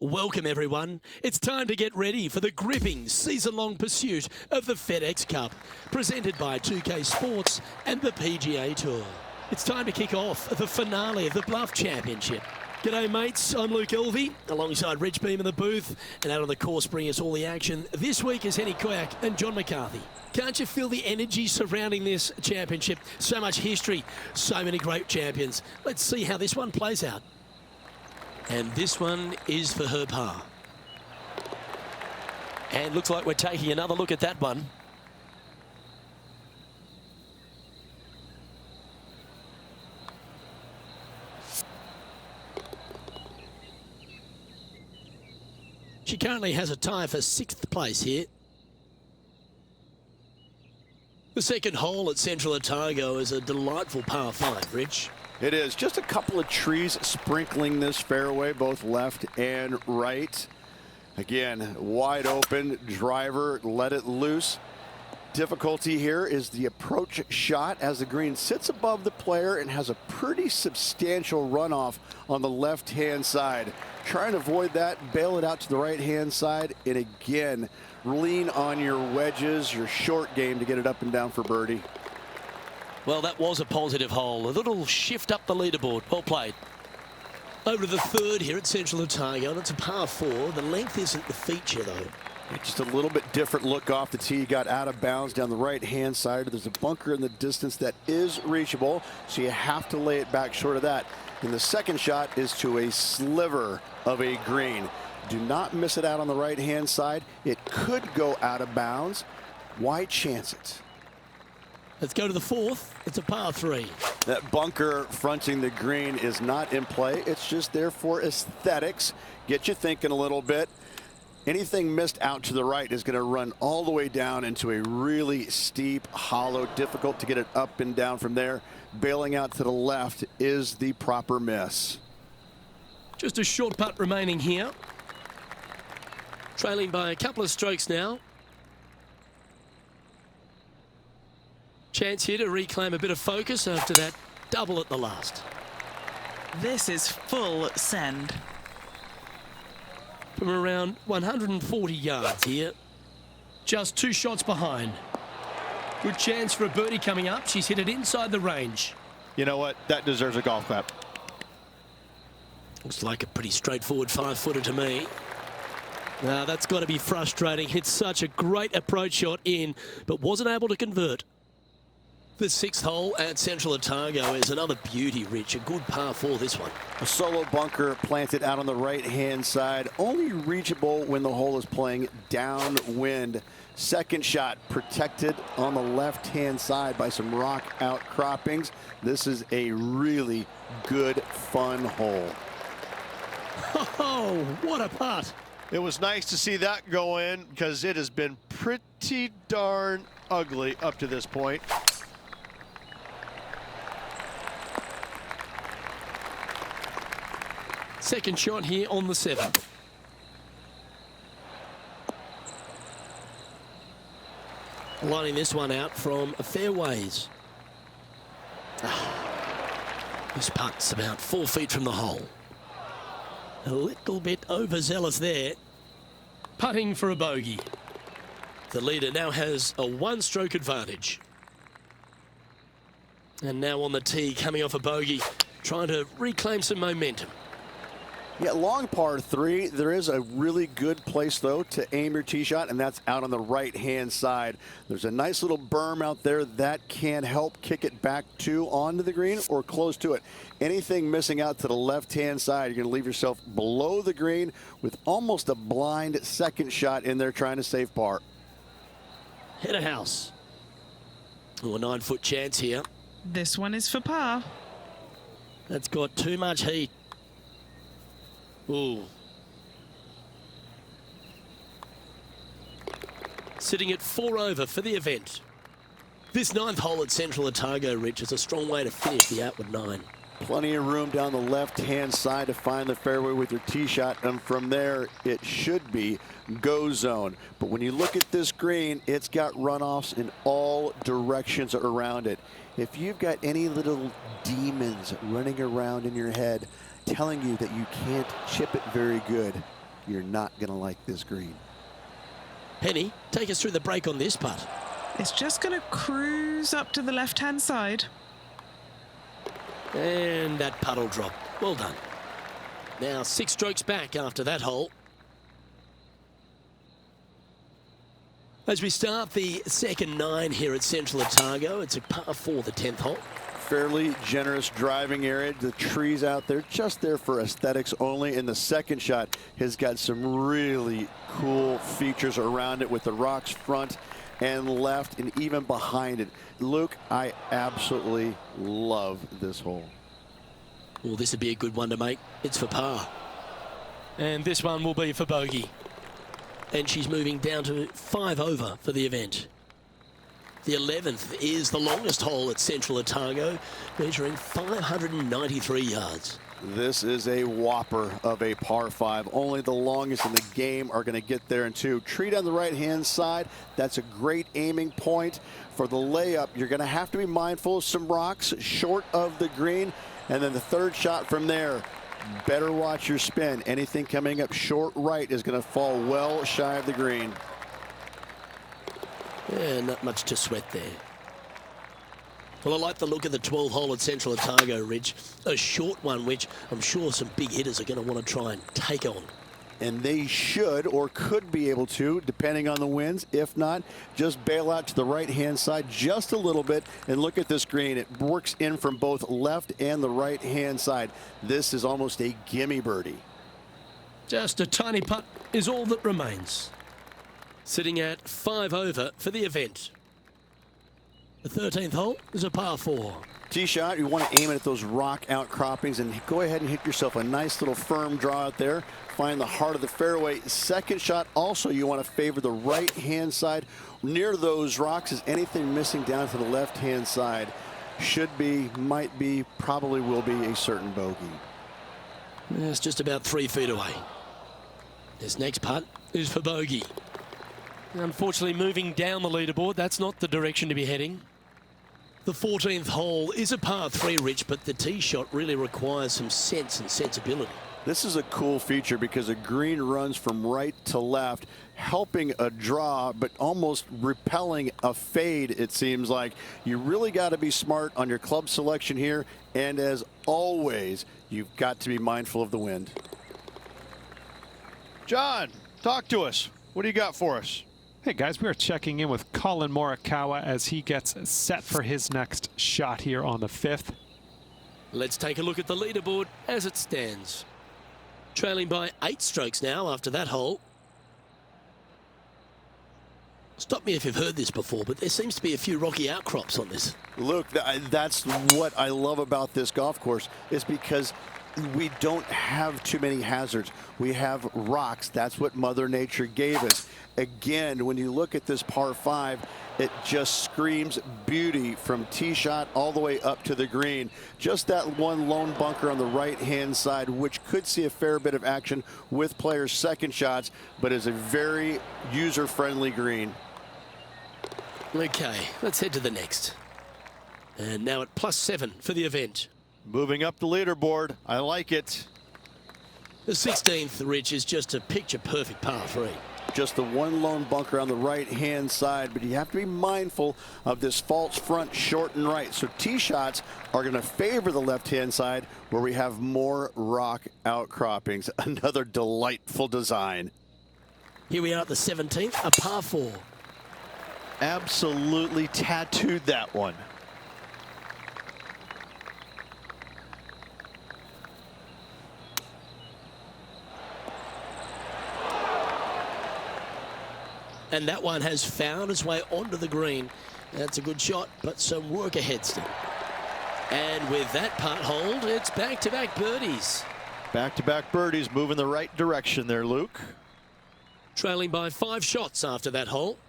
Welcome everyone. It's time to get ready for the gripping season-long pursuit of the FedEx Cup, presented by 2K Sports and the PGA Tour. It's time to kick off the finale of the Bluff Championship. G'day mates, I'm Luke Elvey, alongside Rich Beam in the booth, and out on the course bringing us all the action this week is Henny Quack and John McCarthy. Can't you feel the energy surrounding this championship? So much history, so many great champions. Let's see how this one plays out. And this one is for her par. And looks like we're taking another look at that one. She currently has a tie for 6th place here. The second hole at Central Otago is a delightful par 5, Rich. It is. Just a couple of trees sprinkling this fairway, both left and right. Again, wide open driver, let it loose. Difficulty here is the approach shot as the green sits above the player and has a pretty substantial runoff on the left-hand side. Trying to avoid that, bail it out to the right-hand side, and again, lean on your wedges, your short game to get it up and down for birdie. Well, that was a positive hole. A little shift up the leaderboard. Well played. Over to the third here at Central Otago. That's a par 4. The length isn't the feature, though. Just a little bit different look off the tee. Got out of bounds down the right-hand side. There's a bunker in the distance that is reachable, so you have to lay it back short of that. And the second shot is to a sliver of a green. Do not miss it out on the right-hand side. It could go out of bounds. Why chance it? Let's go to the fourth. It's a par 3. That bunker fronting the green is not in play. It's just there for aesthetics. Get you thinking a little bit. Anything missed out to the right is going to run all the way down into a really steep hollow. Difficult to get it up and down from there. Bailing out to the left is the proper miss. Just a short putt remaining here. Trailing by a couple of strokes now. Chance here to reclaim a bit of focus after that double at the last. This is full send. From around 140 yards here. Just 2 shots behind. Good chance for a birdie coming up. She's hit it inside the range. You know what? That deserves a golf clap. Looks like a pretty straightforward 5-footer to me. Now that's got to be frustrating. Hit such a great approach shot in, but wasn't able to convert. The 6th hole at Central Otago is another beauty, Rich. A good par 4, this one. A solo bunker planted out on the right-hand side. Only reachable when the hole is playing downwind. Second shot protected on the left-hand side by some rock outcroppings. This is a really good, fun hole. Oh, what a putt. It was nice to see that go in because it has been pretty darn ugly up to this point. Second shot here on the 7th. Lining this one out from fairways. This putt's about 4 feet from the hole. A little bit overzealous there. Putting for a bogey. The leader now has a 1-stroke advantage. And now on the tee, coming off a bogey, trying to reclaim some momentum. Yeah, long par 3. There is a really good place, though, to aim your tee shot, and that's out on the right-hand side. There's a nice little berm out there that can help kick it back onto the green or close to it. Anything missing out to the left-hand side, you're going to leave yourself below the green with almost a blind second shot in there trying to save par. Head of house. Oh, a 9-foot chance here. This one is for par. That's got too much heat. Ooh. Sitting at 4 over for the event. This 9th hole at Central Otago, Rich, is a strong way to finish the outward 9. Plenty of room down the left-hand side to find the fairway with your tee shot, and from there it should be go zone. But when you look at this green, it's got runoffs in all directions around it. If you've got any little demons running around in your head telling you that you can't chip it very good, you're not going to like this green. Penny, take us through the break on this putt. It's just going to cruise up to the left-hand side. And that putt will drop. Well done. Now 6 strokes back after that hole. As we start the second 9 here at Central Otago, it's a par 4, the 10th hole. Fairly generous driving area. The trees out there just there for aesthetics only. And the second shot has got some really cool features around it with the rocks front and left and even behind it. Luke, I absolutely love this hole. Well, this would be a good one to make. It's for par. And this one will be for bogey. And she's moving down to 5 over for the event. The 11th is the longest hole at Central Otago, measuring 593 yards. This is a whopper of a par 5. Only the longest in the game are going to get there in 2. Tree on the right-hand side. That's a great aiming point. For the layup, you're going to have to be mindful of some rocks short of the green. And then the third shot from there, better watch your spin. Anything coming up short right is going to fall well shy of the green. Yeah, not much to sweat there. Well, I like the look of the 12th hole at Central Otago, Rich. A short one, which I'm sure some big hitters are going to want to try and take on. And they should or could be able to, depending on the winds. If not, just bail out to the right-hand side just a little bit and look at this green. It works in from both left and the right-hand side. This is almost a gimme birdie. Just a tiny putt is all that remains. Sitting at 5 over for the event. The 13th hole is a par 4. Tee shot, you want to aim it at those rock outcroppings and go ahead and hit yourself a nice little firm draw out there. Find the heart of the fairway. Second shot, also you want to favor the right-hand side. Near those rocks is anything missing down to the left-hand side. Should be, might be, probably will be a certain bogey. It's just about 3 feet away. This next putt is for bogey. Unfortunately, moving down the leaderboard, that's not the direction to be heading. The 14th hole is a par 3, Rich, but the tee shot really requires some sense and sensibility. This is a cool feature because a green runs from right to left, helping a draw, but almost repelling a fade, it seems like. You really got to be smart on your club selection here, and as always, you've got to be mindful of the wind. John, talk to us. What do you got for us? Hey guys, we are checking in with Colin Morikawa as he gets set for his next shot here on the 5th. Let's take a look at the leaderboard as it stands. Trailing by 8 strokes now after that hole. Stop me if you've heard this before, but there seems to be a few rocky outcrops on this. Look, that's what I love about this golf course, is because we don't have too many hazards. We have rocks. That's what Mother Nature gave us. Again, when you look at this par 5, it just screams beauty from tee shot all the way up to the green. Just that one lone bunker on the right-hand side, which could see a fair bit of action with players' second shots, but is a very user-friendly green. Okay, let's head to the next. And now at +7 for the event. Moving up the leaderboard. I like it. The 16th, Rich, is just a picture-perfect par 3. Just the one lone bunker on the right-hand side, but you have to be mindful of this false front short and right. So tee shots are going to favor the left-hand side where we have more rock outcroppings. Another delightful design. Here we are at the 17th, a par 4. Absolutely tattooed that one. And that one has found its way onto the green. That's a good shot, but some work ahead still. And with that putt hold, it's back-to-back birdies. Back-to-back birdies, moving the right direction there, Luke. Trailing by 5 shots after that hole.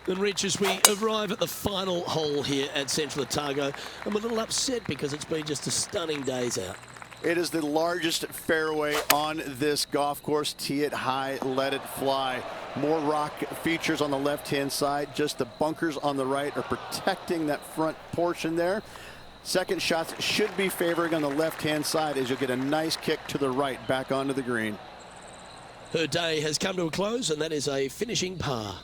And Rich, as we arrive at the final hole here at Central Otago, I'm a little upset because it's been just a stunning days out. It is the largest fairway on this golf course. Tee it high, let it fly. More rock features on the left-hand side. Just the bunkers on the right are protecting that front portion there. Second shots should be favoring on the left-hand side as you'll get a nice kick to the right back onto the green. Her day has come to a close, and that is a finishing par.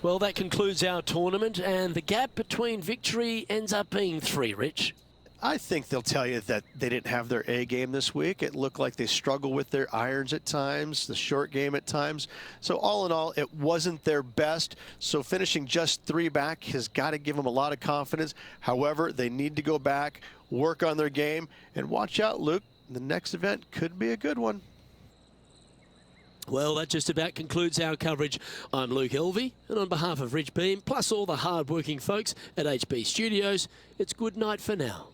Well, that concludes our tournament, and the gap between victory ends up being 3, Rich. I think they'll tell you that they didn't have their A game this week. It looked like they struggled with their irons at times, the short game at times. So all in all, it wasn't their best. So finishing just 3 back has got to give them a lot of confidence. However, they need to go back, work on their game, and watch out, Luke. The next event could be a good one. Well, that just about concludes our coverage. I'm Luke Elvey, and on behalf of Rich Beam, plus all the hard-working folks at HB Studios, it's good night for now.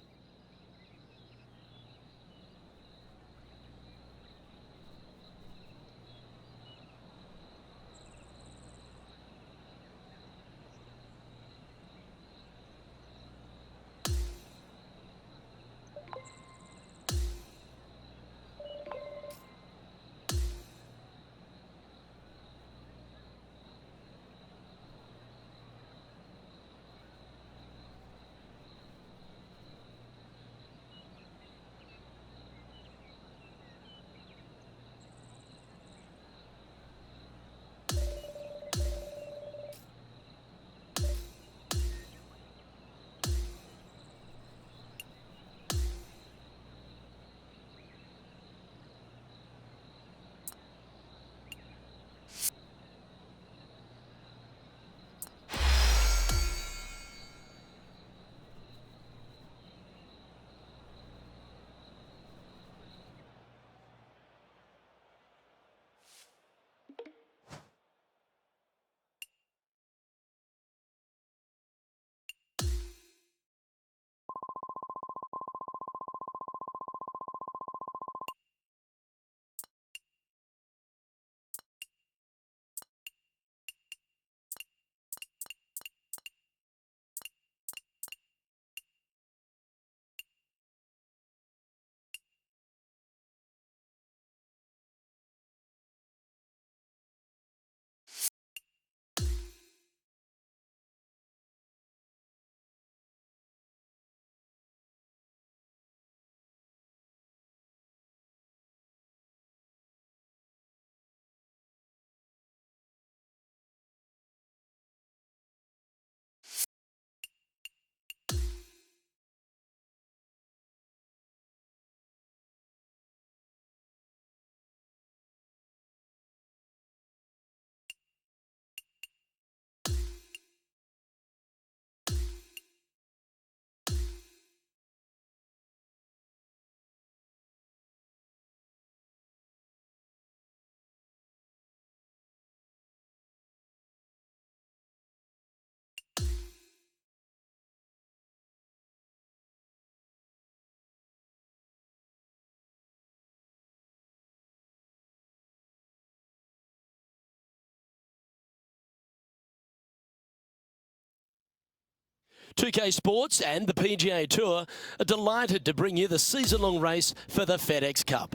.2K Sports and the PGA Tour are delighted to bring you the season-long race for the FedEx Cup.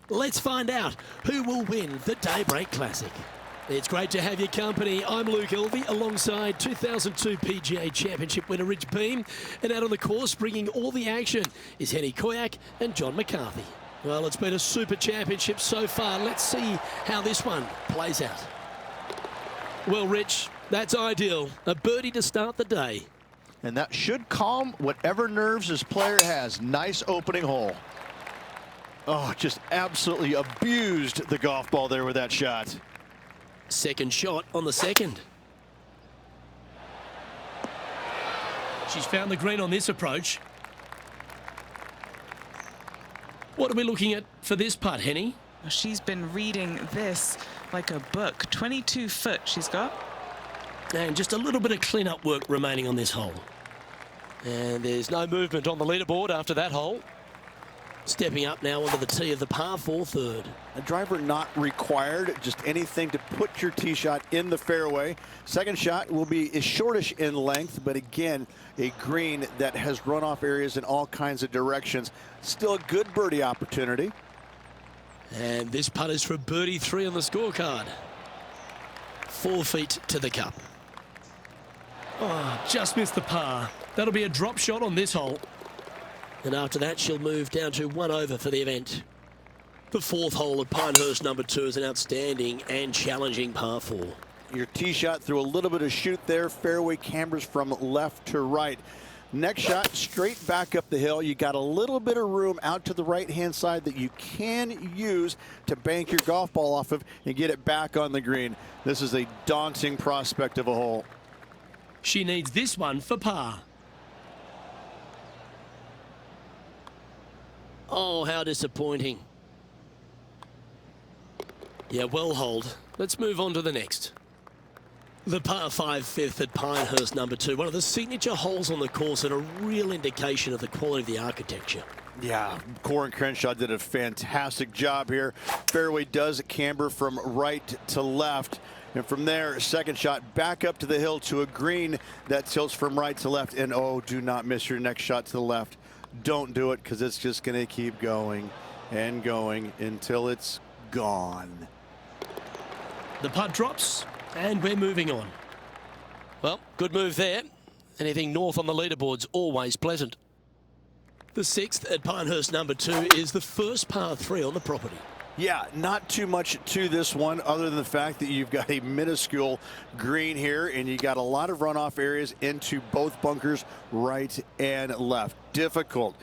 Let's find out who will win the Daybreak Classic. It's great to have your company. I'm Luke Elvey alongside 2002 PGA Championship winner Rich Beam. And out on the course bringing all the action is Henny Koyak and John McCarthy. Well, it's been a super championship so far. Let's see how this one plays out. Well, Rich, that's ideal. A birdie to start the day. And that should calm whatever nerves this player has. Nice opening hole. Oh, just absolutely abused the golf ball there with that shot. Second shot on the second. She's found the green on this approach. What are we looking at for this putt, Henny? She's been reading this like a book. 22 foot she's got. And just a little bit of clean-up work remaining on this hole. And there's no movement on the leaderboard after that hole. Stepping up now onto the tee of the par 4 third. A driver not required, just anything to put your tee shot in the fairway. Second shot will be shortish in length, but again, a green that has runoff areas in all kinds of directions. Still a good birdie opportunity. And this putt is for a birdie 3 on the scorecard. 4 feet to the cup. Oh, just missed the par. That'll be a drop shot on this hole. And after that, she'll move down to 1 over for the event. The 4th hole at Pinehurst number 2 is an outstanding and challenging par 4. Your tee shot through a little bit of shoot there. Fairway cambers from left to right. Next shot, straight back up the hill. You got a little bit of room out to the right-hand side that you can use to bank your golf ball off of and get it back on the green. This is a daunting prospect of a hole. She needs this one for par. Oh, how disappointing. Yeah, well hold. Let's move on to the next. The par 5 5th at Pinehurst number 2, one of the signature holes on the course and a real indication of the quality of the architecture. Yeah, Corin Crenshaw did a fantastic job here. Fairway does camber from right to left. And from there, second shot back up to the hill to a green that tilts from right to left. And oh, do not miss your next shot to the left. Don't do it, because it's just going to keep going and going until it's gone. The putt drops, and we're moving on. Well, good move there. Anything north on the leaderboard's always pleasant. The 6th at Pinehurst number 2 is the first par 3 on the property. Yeah, not too much to this one other than the fact that you've got a minuscule green here and you got a lot of runoff areas into both bunkers, right and left. Difficult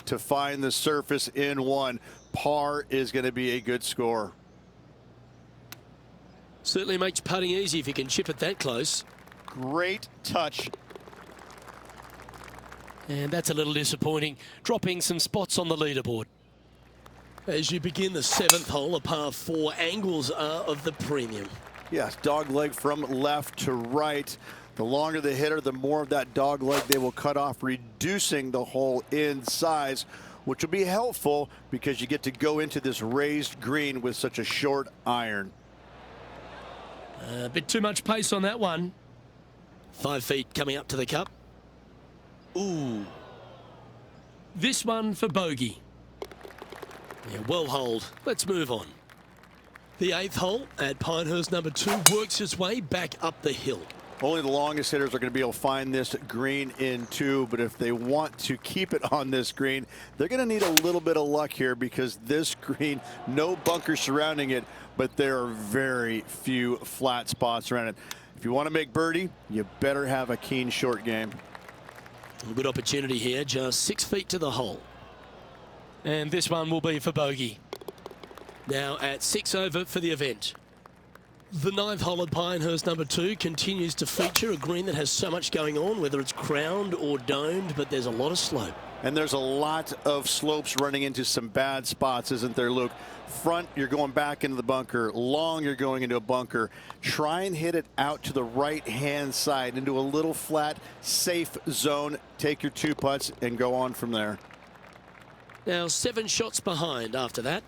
to find the surface in one. Par is going to be a good score. Certainly makes putting easy if you can chip it that close. Great touch. And that's a little disappointing, dropping some spots on the leaderboard. As you begin the 7th hole, a par 4, angles are of the premium. Yes, dog leg from left to right. The longer the hitter, the more of that dog leg they will cut off, reducing the hole in size, which will be helpful because you get to go into this raised green with such a short iron. A bit too much pace on that one. 5 feet coming up to the cup. Ooh. This one for bogey. Yeah, well hold. Let's move on. The 8th hole at Pinehurst number 2 works its way back up the hill. Only the longest hitters are going to be able to find this green in 2, but if they want to keep it on this green, they're going to need a little bit of luck here because this green, no bunker surrounding it, but there are very few flat spots around it. If you want to make birdie, you better have a keen short game. A good opportunity here, just 6 feet to the hole. And this one will be for bogey. Now at 6 over for the event. The 9th hole at Pinehurst number 2 continues to feature a green that has so much going on, whether it's crowned or domed, but there's a lot of slope. And there's a lot of slopes running into some bad spots, isn't there, Luke? Front, you're going back into the bunker. Long, you're going into a bunker. Try and hit it out to the right-hand side into a little flat, safe zone. Take your 2 putts and go on from there. Now 7 shots behind after that.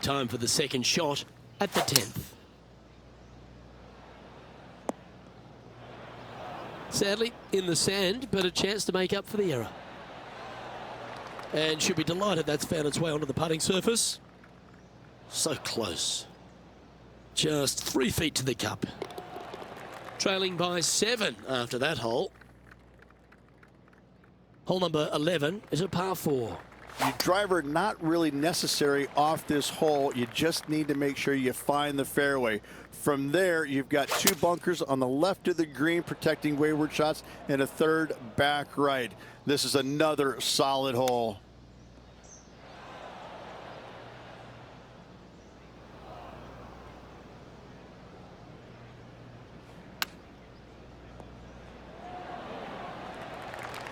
Time for the second shot at the 10th. Sadly, in the sand, but a chance to make up for the error. And she'll be delighted that's found its way onto the putting surface. So close. Just 3 feet to the cup. Trailing by 7 after that hole. Hole number 11 is a par 4. Your driver not really necessary off this hole. You just need to make sure you find the fairway. From there, you've got 2 bunkers on the left of the green protecting wayward shots and a 3rd back right. This is another solid hole.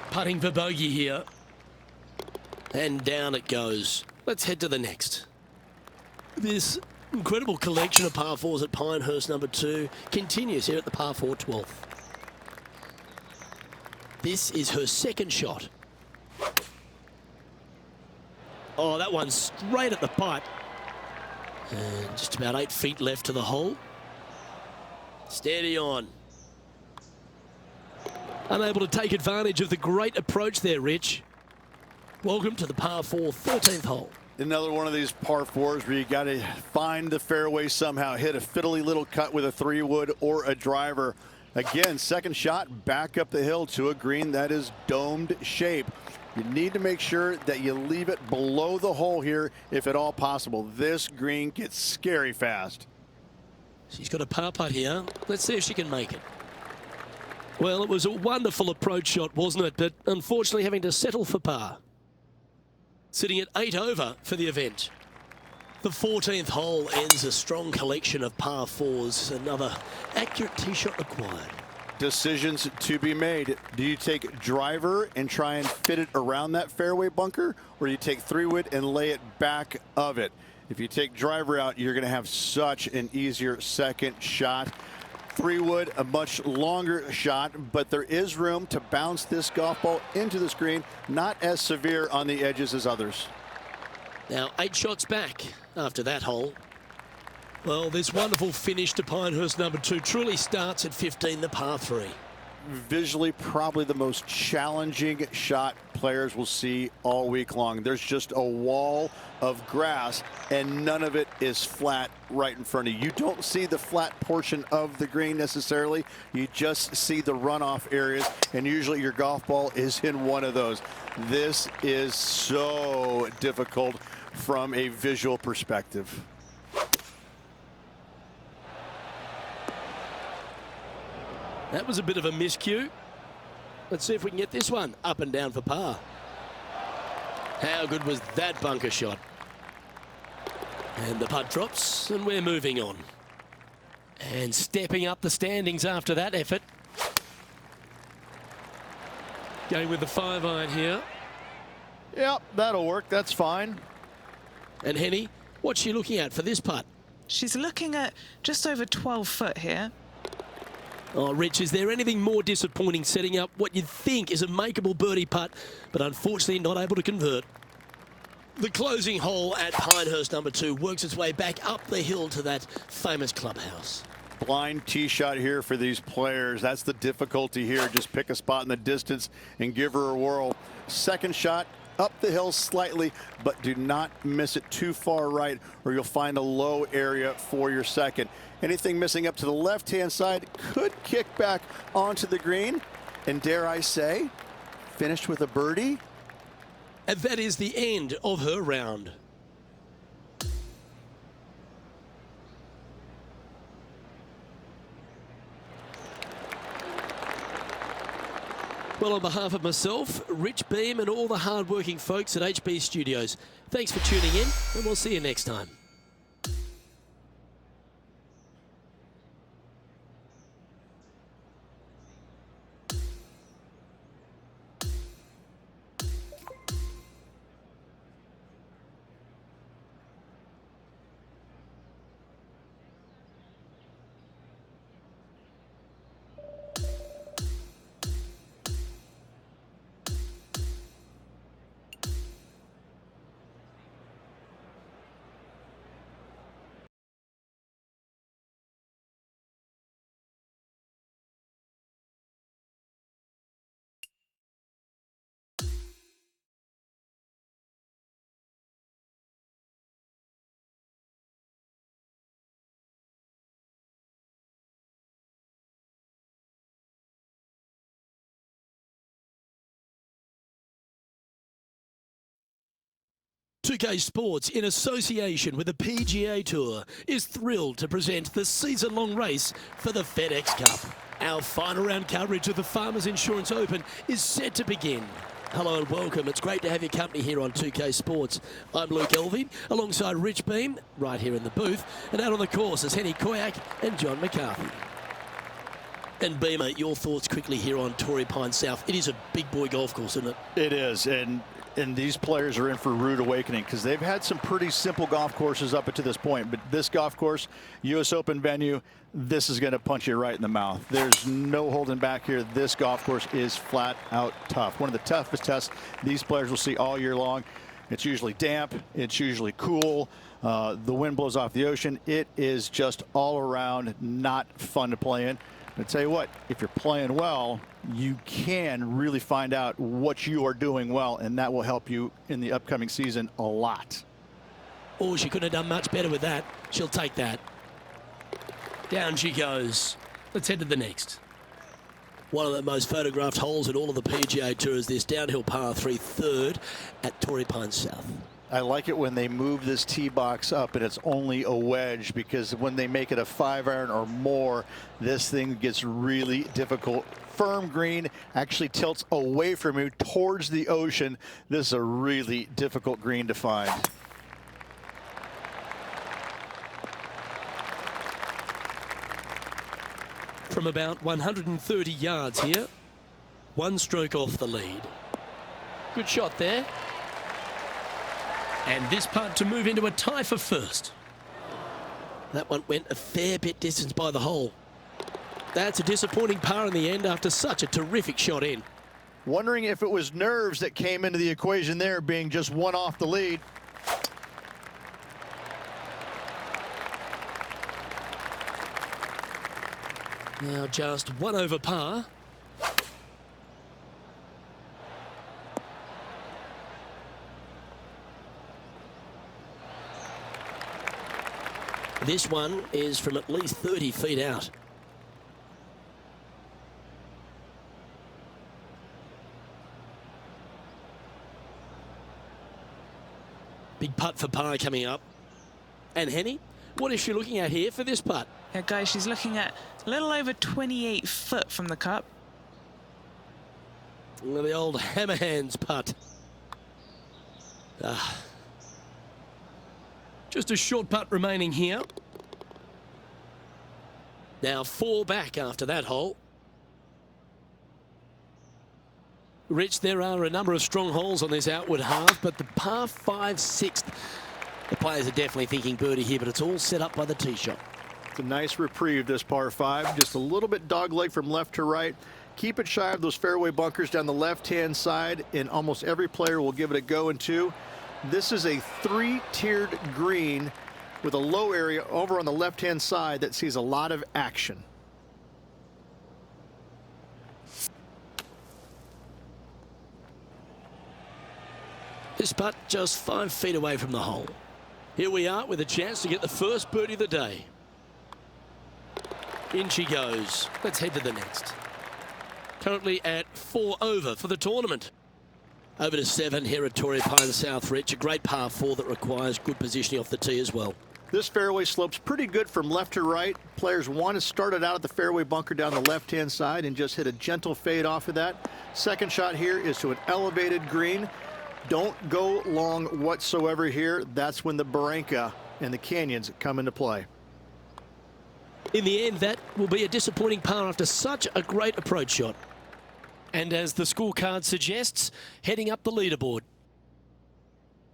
Putting for bogey here. And down it goes. Let's head to the next. This incredible collection of par 4s at Pinehurst number 2 continues here at the par 4 12th. This is her second shot. Oh, that one's straight at the pipe. And just about 8 feet left to the hole. Steady on. Unable to take advantage of the great approach there, Rich. Welcome to the par 4 13th hole. Another one of these par 4s where you got to find the fairway somehow, hit a fiddly little cut with a 3-wood or a driver. Again, second shot back up the hill to a green that is domed shape. You need to make sure that you leave it below the hole here if at all possible. This green gets scary fast. She's got a par putt here. Let's see if she can make it. Well, it was a wonderful approach shot, wasn't it? But unfortunately having to settle for par. Sitting at 8 over for the event. The 14th hole ends a strong collection of par 4s. Another accurate tee shot required. Decisions to be made. Do you take driver and try and fit it around that fairway bunker, or do you take 3-wood and lay it back of it? If you take driver out, you're going to have such an easier second shot. 3-wood, a much longer shot, but there is room to bounce this golf ball into the screen. Not as severe on the edges as others. Now 8 shots back after that hole. Well, this wonderful finish to Pinehurst number 2 truly starts at 15, the par 3. Visually, probably the most challenging shot players will see all week long. There's just a wall of grass, and none of it is flat right in front of you. You don't see the flat portion of the green necessarily. You just see the runoff areas, and usually your golf ball is in one of those. This is so difficult from a visual perspective. That was a bit of a miscue. Let's see if we can get this one up and down for par. How good was that bunker shot? And the putt drops, and we're moving on. And stepping up the standings after that effort. Going with the 5-iron here. Yep, that'll work. That's fine. And Henny, what's she looking at for this putt? She's looking at just over 12 foot here. Oh, Rich, is there anything more disappointing setting up what you'd think is a makeable birdie putt, but unfortunately not able to convert? The closing hole at Pinehurst number 2 works its way back up the hill to that famous clubhouse. Blind tee shot here for these players. That's the difficulty here. Just pick a spot in the distance and give her a whirl. Second shot up the hill slightly, but do not miss it too far right, or you'll find a low area for your second. Anything missing up to the left-hand side could kick back onto the green, and dare I say, finished with a birdie. And that is the end of her round. Well, on behalf of myself, Rich Beam, and all the hard-working folks at HB Studios, thanks for tuning in, and we'll see you next time. TK Sports, in association with the PGA Tour, is thrilled to present the season-long race for the FedEx Cup. Our final round coverage of the Farmers Insurance Open is set to begin. Hello and welcome. It's great to have your company here on 2K Sports. I'm Luke Elvey, alongside Rich Beam, right here in the booth, and out on the course is Henny Koyak and John McCarthy. And Beamer, your thoughts quickly here on Torrey Pines South. It is a big boy golf course, isn't it? It is, and these players are in for a rude awakening because they've had some pretty simple golf courses up to this point. But this golf course, U.S. Open venue, this is going to punch you right in the mouth. There's no holding back here. This golf course is flat out tough. One of the toughest tests these players will see all year long. It's usually damp. It's usually cool. The wind blows off the ocean. It is just all around not fun to play in. I tell you what, if you're playing well, you can really find out what you are doing well, and that will help you in the upcoming season a lot. Oh, she couldn't have done much better with that. She'll take that. Down she goes. Let's head to the next. One of the most photographed holes in all of the PGA Tour is this downhill par 3 third at Torrey Pines South. I like it when they move this tee box up and it's only a wedge, because when they make it a 5-iron or more, this thing gets really difficult. Firm green, actually tilts away from you towards the ocean. This is a really difficult green to find. From about 130 yards here, one stroke off the lead. Good shot there. And this putt to move into a tie for first. That one went a fair bit distance by the hole. That's a disappointing par in the end after such a terrific shot in. Wondering if it was nerves that came into the equation there, being just one off the lead. Now just one over par. This one is from at least 30 feet out. Big putt for par coming up. And Henny, what is she looking at here for this putt? Yeah, guys, she's looking at a little over 28 foot from the cup. Well, the old hammer hands putt. Just a short putt remaining here. Now 4 back after that hole. Rich, there are a number of strong holes on this outward half, but the par 5 6th, the players are definitely thinking birdie here, but it's all set up by the tee shot. It's a nice reprieve, this par 5. Just a little bit dogleg from left to right. Keep it shy of those fairway bunkers down the left-hand side, and almost every player will give it a go in 2. This is a 3-tiered green with a low area over on the left-hand side that sees a lot of action. This putt just 5 feet away from the hole. Here we are with a chance to get the first birdie of the day. In she goes. Let's head to the next. Currently at 4 over for the tournament. Over to 7 here at Torrey Pines South, Rich. A great par 4 that requires good positioning off the tee as well. This fairway slopes pretty good from left to right. Players want to start it out at the fairway bunker down the left-hand side and just hit a gentle fade off of that. Second shot here is to an elevated green. Don't go long whatsoever here. That's when the barranca and the canyons come into play. In the end, that will be a disappointing par after such a great approach shot. And as the scorecard suggests, heading up the leaderboard.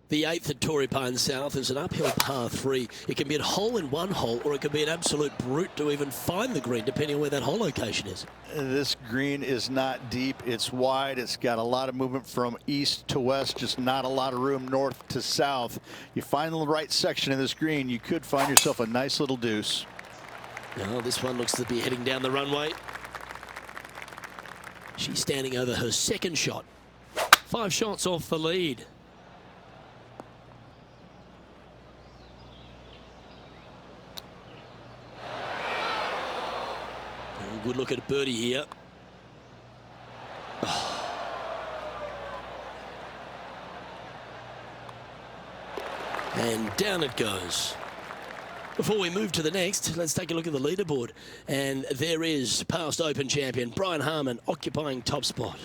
The 8th at Torrey Pines South is an uphill par 3. It can be a hole in one hole, or it can be an absolute brute to even find the green, depending on where that hole location is. This green is not deep. It's wide. It's got a lot of movement from east to west, just not a lot of room north to south. You find the right section of this green, you could find yourself a nice little deuce. Oh, this one looks to be heading down the runway. She's standing over her second shot. 5 shots off the lead. Oh, good look at birdie here. Oh. And down it goes. Before we move to the next, let's take a look at the leaderboard. And there is past Open champion Brian Harman occupying top spot.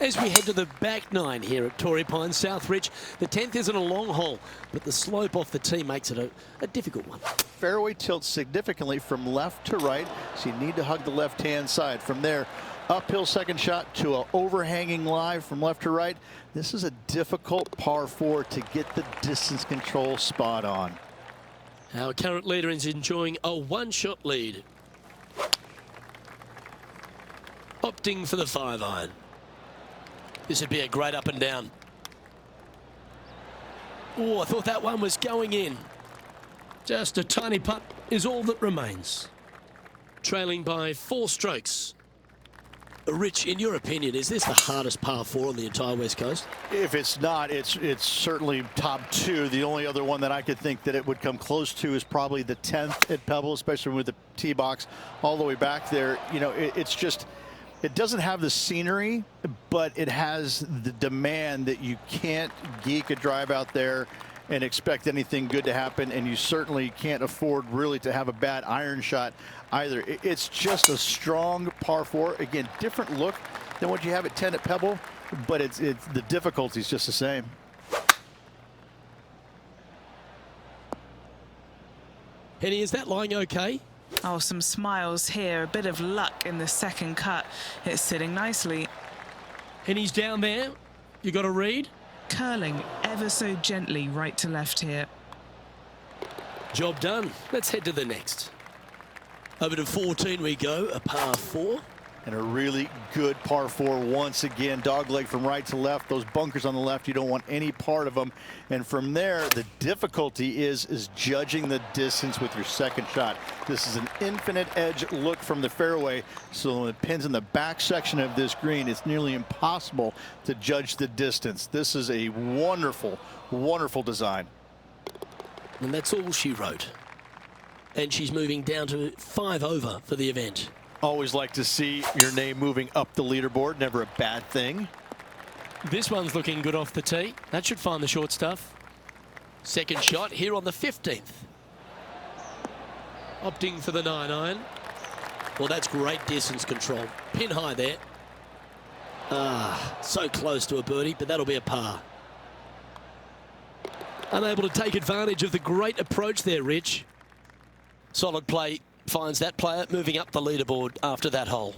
As we head to the back 9 here at Torrey Pines South, Rich, the 10th isn't a long hole, but the slope off the tee makes it a difficult one. Fairway tilts significantly from left to right, so you need to hug the left-hand side. From there, uphill second shot to an overhanging lie from left to right. This is a difficult par 4 to get the distance control spot on. Our current leader is enjoying a 1-shot lead. Opting for the 5-iron. This would be a great up and down. Oh, I thought that one was going in. Just a tiny putt is all that remains. trailing by 4 strokes. Rich, in your opinion, is this the hardest par 4 on the entire West Coast? If it's not, it's certainly top 2. The only other one that I could think that it would come close to is probably the 10th at Pebble, especially with the tee box all the way back there. You know, it's just, it doesn't have the scenery, but it has the demand that you can't geek a drive out there and expect anything good to happen, and you certainly can't afford really to have a bad iron shot either. It's just a strong par 4. Again, different look than what you have at 10 at Pebble, but it's the difficulty is just the same. Henny, is that lying okay? Oh, some smiles here. A bit of luck in the second cut. It's sitting nicely. Henny's down there. You got a read? Curling ever so gently right to left here. Job done. Let's head to the next. Over to 14 we go, a par 4. And a really good par 4 once again. Dogleg from right to left. Those bunkers on the left, you don't want any part of them. And from there, the difficulty is judging the distance with your second shot. This is an infinite edge look from the fairway. So when it pins in the back section of this green, it's nearly impossible to judge the distance. This is a wonderful, wonderful design. And that's all she wrote. And she's moving down to 5 over for the event. Always like to see your name moving up the leaderboard. Never a bad thing. This one's looking good off the tee. That should find the short stuff. Second shot here on the 15th. Opting for the 9-iron. Well, that's great distance control. Pin high there. Ah, so close to a birdie, but that'll be a par. Unable to take advantage of the great approach there, Rich. Solid play finds that player moving up the leaderboard after that hole.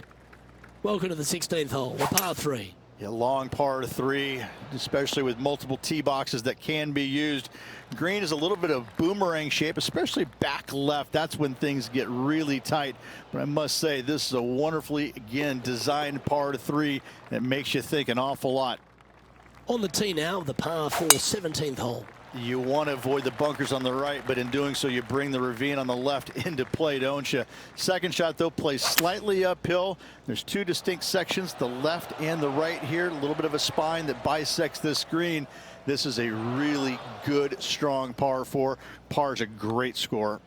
Welcome to the 16th hole, a par 3. Yeah, long par 3, especially with multiple tee boxes that can be used. Green is a little bit of boomerang shape, especially back left. That's when things get really tight. But I must say, this is a wonderfully, again, designed par 3 that makes you think an awful lot. On the tee now, the par 4 17th hole. You want to avoid the bunkers on the right, but in doing so, you bring the ravine on the left into play, don't you? Second shot, though, plays slightly uphill. There's 2 distinct sections, the left and the right here. A little bit of a spine that bisects this green. This is a really good, strong par 4. Par's a great score.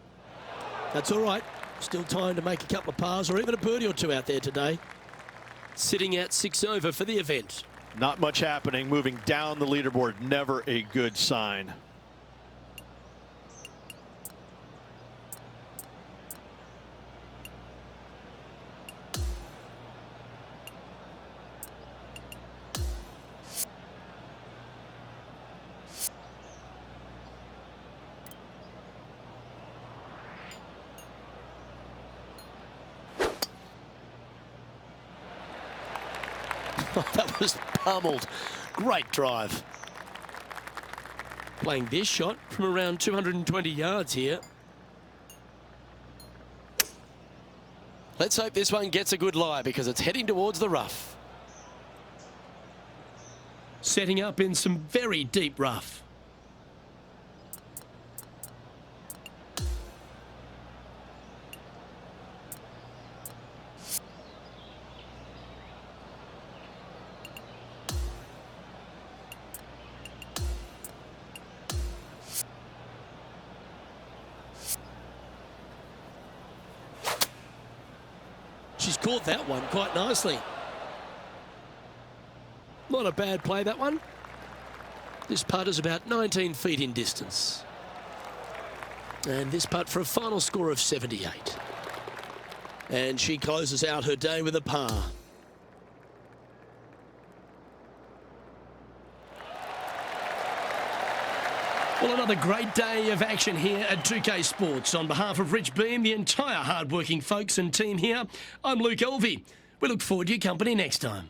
That's all right. Still time to make a couple of pars or even a birdie or 2 out there today. Sitting at 6 over for the event. Not much happening. Moving down the leaderboard, never a good sign. That was pummeled. Great drive. Playing this shot from around 220 yards here. Let's hope this one gets a good lie because it's heading towards the rough. Setting up in some very deep rough. She's caught that one quite nicely. Not a bad play, that one. This putt is about 19 feet in distance. And this putt for a final score of 78. And she closes out her day with a par. Well, another great day of action here at 2K Sports. On behalf of Rich Beam, the entire hard-working folks and team here, I'm Luke Elvey. We look forward to your company next time.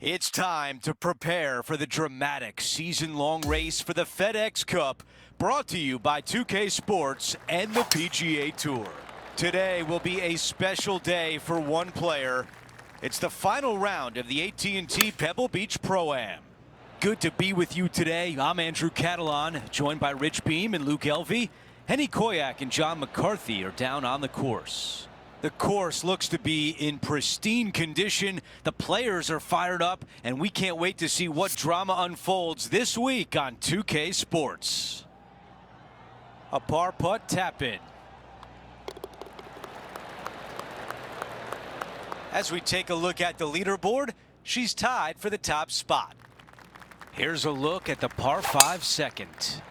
It's time to prepare for the dramatic season-long race for the FedEx Cup, brought to you by 2K Sports and the PGA Tour. Today will be a special day for one player. It's the final round of the AT&T Pebble Beach Pro-Am. Good to be with you today. I'm Andrew Catalan, joined by Rich Beam and Luke Elvey. Henny Koyak and John McCarthy are down on the course. The course looks to be in pristine condition. The players are fired up, and we can't wait to see what drama unfolds this week on 2K Sports. A par putt tap in. As we take a look at the leaderboard, she's tied for the top spot. Here's a look at the par 5 second.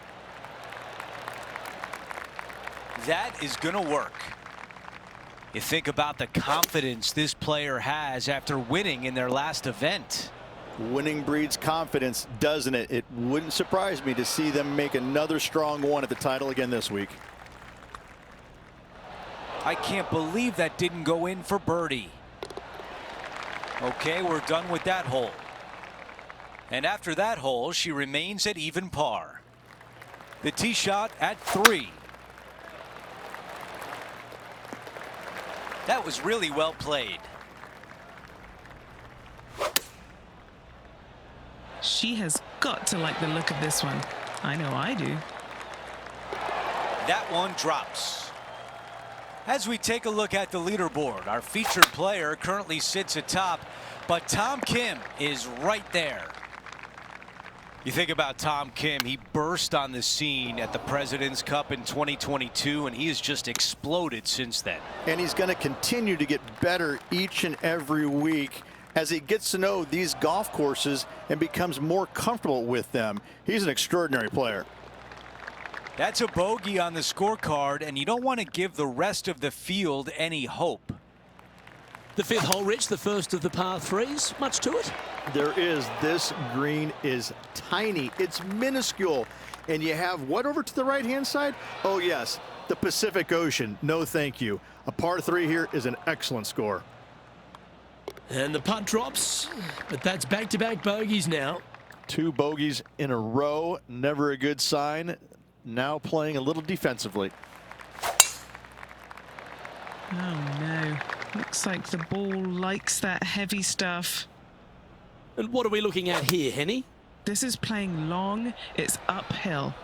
That is gonna work. You think about the confidence this player has after winning in their last event. Winning breeds confidence, doesn't it? It wouldn't surprise me to see them make another strong one at the title again this week. I can't believe that didn't go in for birdie. Okay, we're done with that hole. And after that hole, she remains at even par. The tee shot at 3. That was really well played. She has got to like the look of this one. I know I do. That one drops. As we take a look at the leaderboard, our featured player currently sits atop, but Tom Kim is right there. You think about Tom Kim, he burst on the scene at the President's Cup in 2022, and he has just exploded since then. And he's going to continue to get better each and every week as he gets to know these golf courses and becomes more comfortable with them. He's an extraordinary player. That's a bogey on the scorecard, and you don't want to give the rest of the field any hope. The 5th hole, Rich, the first of the par 3s. Much to it? There is. This green is tiny. It's minuscule. And you have what over to the right-hand side? Oh, yes, the Pacific Ocean. No, thank you. A par 3 here is an excellent score. And the putt drops, but that's back-to-back bogeys now. 2 bogeys in a row. Never a good sign. Now playing a little defensively. Oh, no. Looks like the ball likes that heavy stuff. And what are we looking at here, Henny? This is playing long. It's uphill.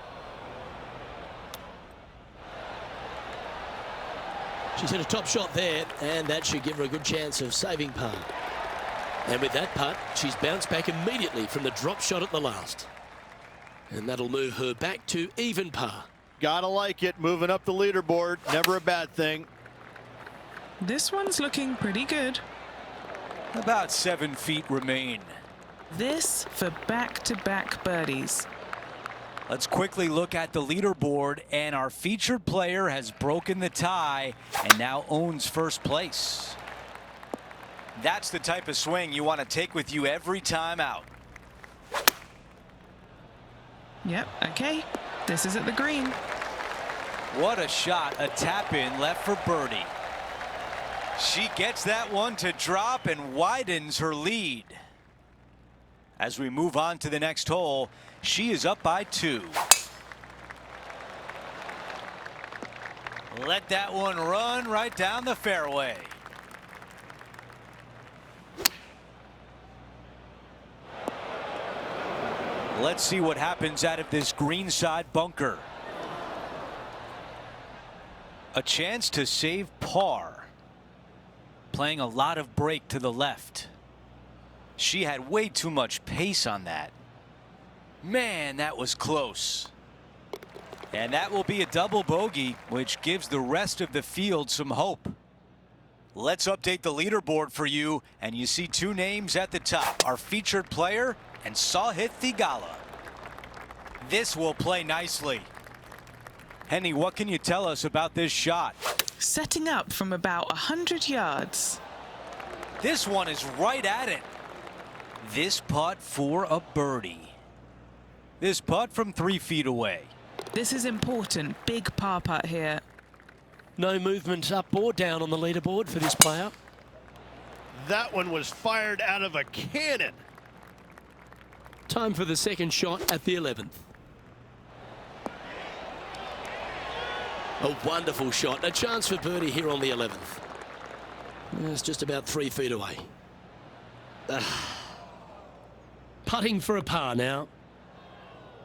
She's hit a top shot there, and that should give her a good chance of saving par. And with that putt, she's bounced back immediately from the drop shot at the last. And that'll move her back to even par. Gotta like it. Moving up the leaderboard. Never a bad thing. This one's looking pretty good. About 7 feet remain. This for back-to-back birdies. Let's quickly look at the leaderboard, and our featured player has broken the tie and now owns first place. That's the type of swing you want to take with you every time out. Yep, okay. This is at the green. What a shot, a tap in left for birdie. She gets that one to drop and widens her lead. As we move on to the next hole, she is up by 2. Let that one run right down the fairway. Let's see what happens out of this greenside bunker. A chance to save par. Playing a lot of break to the left. She had way too much pace on that. Man, that was close. And that will be a double bogey, which gives the rest of the field some hope. Let's update the leaderboard for you, and you see 2 names at the top, our featured player and Sahith Theegala. This will play nicely. Henny, what can you tell us about this shot? Setting up from about 100 yards. This one is right at it. This putt for a birdie. This putt from 3 feet away. This is important. Big par putt here. No movement up or down on the leaderboard for this player. That one was fired out of a cannon. Time for the second shot at the 11th. A wonderful shot. A chance for birdie here on the 11th. It's just about 3 feet away. Putting for a par now.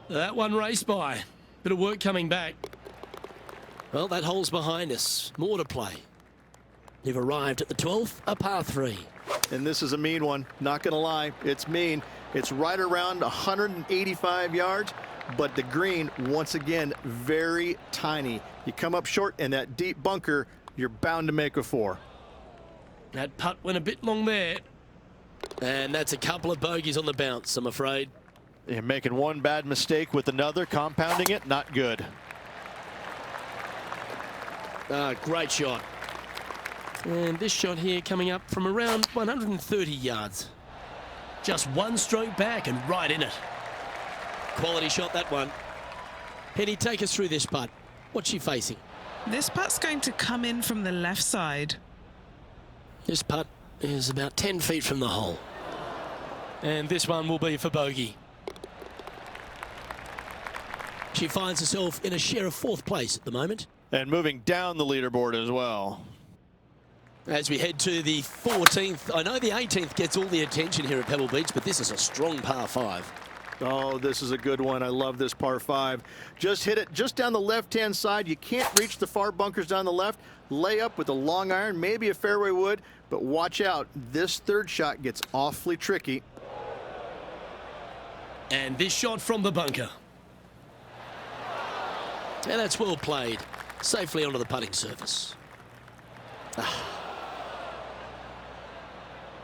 That one raced by. Bit of work coming back. Well, that hole's behind us. More to play. You've arrived at the 12th, a par 3. And this is a mean one. Not going to lie. It's mean. It's right around 185 yards, but the green, once again, very tiny. You come up short in that deep bunker, you're bound to make a 4. That putt went a bit long there. And that's a couple of bogeys on the bounce, I'm afraid. You're making one bad mistake with another, compounding it, not good. Great shot. And this shot here coming up from around 130 yards. Just one stroke back and right in it. Quality shot, that one. Penny, take us through this putt. What's she facing? This putt's going to come in from the left side. This putt is about 10 feet from the hole. And this one will be for bogey. She finds herself in a share of 4th place at the moment. And moving down the leaderboard as well. As we head to the 14th, I know the 18th gets all the attention here at Pebble Beach, but this is a strong par 5. Oh, this is a good one. I love this par 5. Just hit it just down the left-hand side. You can't reach the far bunkers down the left. Lay up with a long iron, maybe a fairway wood, but watch out. This third shot gets awfully tricky. And this shot from the bunker. And that's well played. Safely onto the putting surface.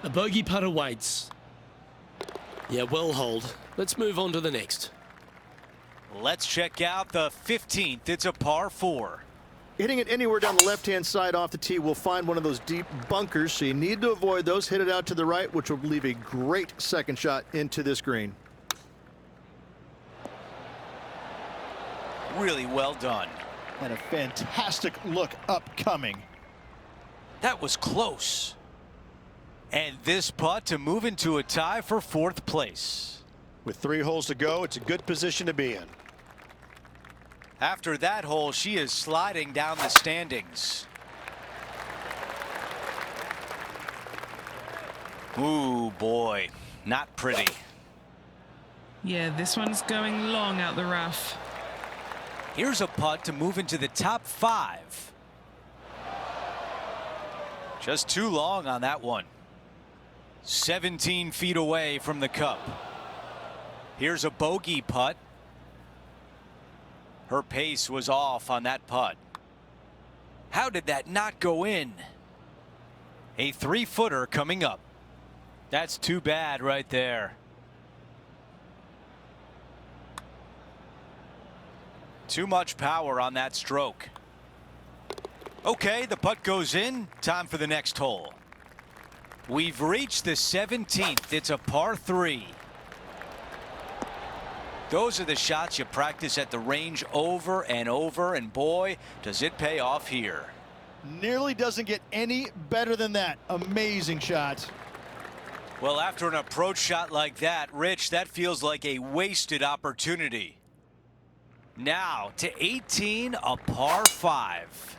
A bogey putt awaits. Yeah, well hold. Let's move on to the next. Let's check out the 15th. It's a par 4. Hitting it anywhere down the left-hand side off the tee will find one of those deep bunkers, so you need to avoid those. Hit it out to the right, which will leave a great second shot into this green. Really well done. And a fantastic look upcoming. That was close. And this putt to move into a tie for 4th place. With 3 holes to go, it's a good position to be in. After that hole, she is sliding down the standings. Ooh, boy, not pretty. Yeah, this one's going long out the rough. Here's a putt to move into the top 5. Just too long on that one. 17 feet away from the cup. Here's a bogey putt. Her pace was off on that putt. How did that not go in? A 3-footer coming up. That's too bad right there. Too much power on that stroke. Okay, the putt goes in. Time for the next hole. We've reached the 17th. It's a par 3. Those are the shots you practice at the range over and over, and boy, does it pay off here. Nearly doesn't get any better than that. Amazing shot. Well, after an approach shot like that, Rich, that feels like a wasted opportunity. Now to 18, a par 5.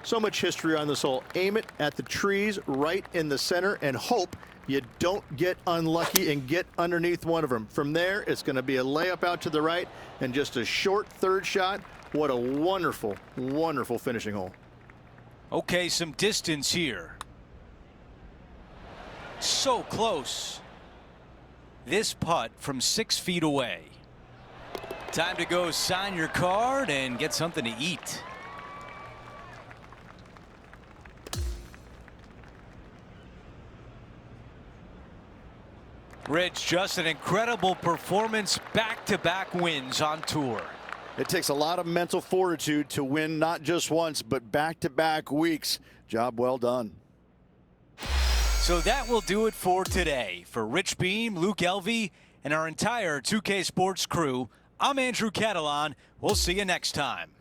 So much history on this hole. Aim it at the trees right in the center and hope you don't get unlucky and get underneath one of them. From there, it's going to be a layup out to the right and just a short third shot. What a wonderful, wonderful finishing hole. Okay, some distance here. So close. This putt from 6 feet away. Time to go sign your card and get something to eat. Rich, just an incredible performance, back-to-back wins on tour. It takes a lot of mental fortitude to win not just once, but back-to-back weeks. Job well done. So that will do it for today. For Rich Beam, Luke Elvey, and our entire 2K Sports crew, I'm Andrew Catalan. We'll see you next time.